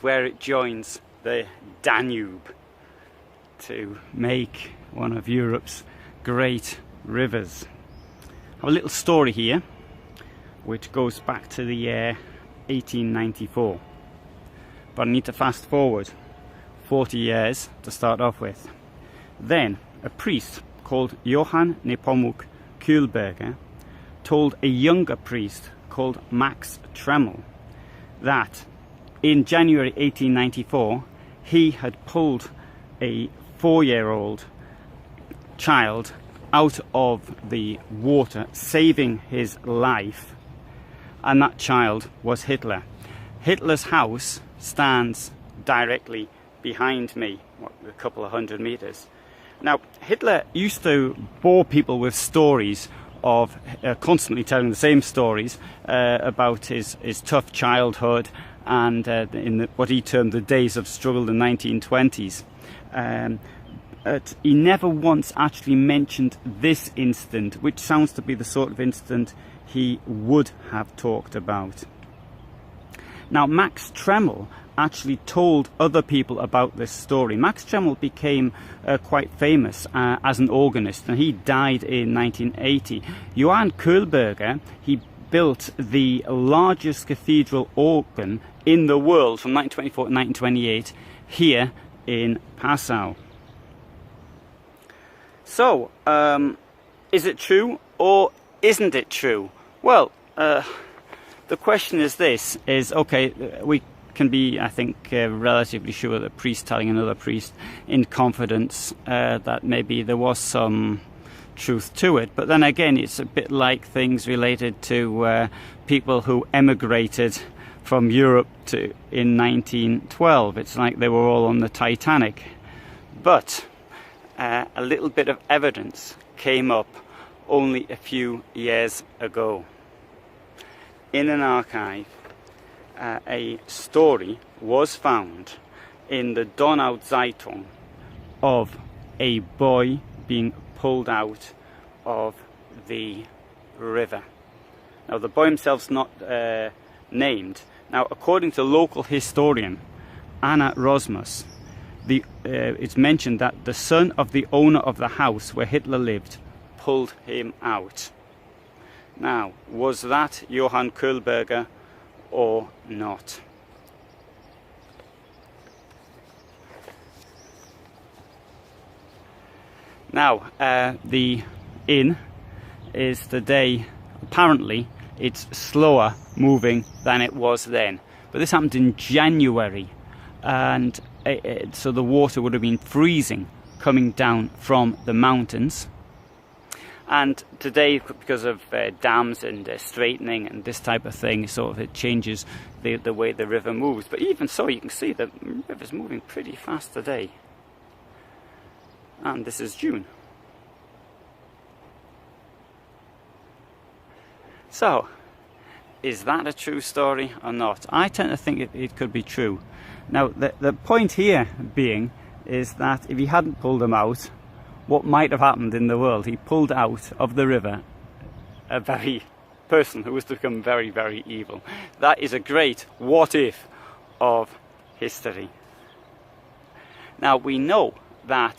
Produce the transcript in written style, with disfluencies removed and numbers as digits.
where it joins the Danube to make one of Europe's great rivers. I have a little story here which goes back to the year 1894, but I need to fast forward 40 years to start off with. Then a priest called Johann Nepomuk Kühlberger told a younger priest called Max Tremmel that in January 1894 he had pulled a 4-year-old child out of the water, saving his life, and that child was Hitler. Hitler's house stands directly behind me, a couple of 100 meters. Now, Hitler used to bore people with stories of constantly telling the same stories about his tough childhood and in what he termed the days of struggle, the 1920s. But he never once actually mentioned this incident, which sounds to be the sort of incident he would have talked about. Now, Max Tremmel actually told other people about this story. Max Tremmel became quite famous as an organist, and he died in 1980. Johann Kühlberger, he built the largest cathedral organ in the world from 1924 to 1928 here in Passau. So, is it true or isn't it true? Well, the question is this, okay, we can be, I think, relatively sure that a priest telling another priest in confidence that maybe there was some truth to it. But then again, it's a bit like things related to people who emigrated from Europe in 1912. It's like they were all on the Titanic. But a little bit of evidence came up only a few years ago. In an archive, a story was found in the Donau Zeitung of a boy being pulled out of the river. Now, the boy himself's not named. Now, according to local historian Anna Rosmus, it's mentioned that the son of the owner of the house where Hitler lived pulled him out. Now, was that Johann Kühlberger or not? Now, the inn is today, apparently, it's slower moving than it was then. But this happened in January, and so the water would have been freezing coming down from the mountains. And today, because of dams and straightening and this type of thing, sort of it changes the way the river moves. But even so, you can see the river's moving pretty fast today. And this is June. So, is that a true story or not? I tend to think it could be true. Now, the point here being is that if he hadn't pulled him out, what might have happened in the world? He pulled out of the river a very person who was to become very, very evil. That is a great what if of history. Now, we know that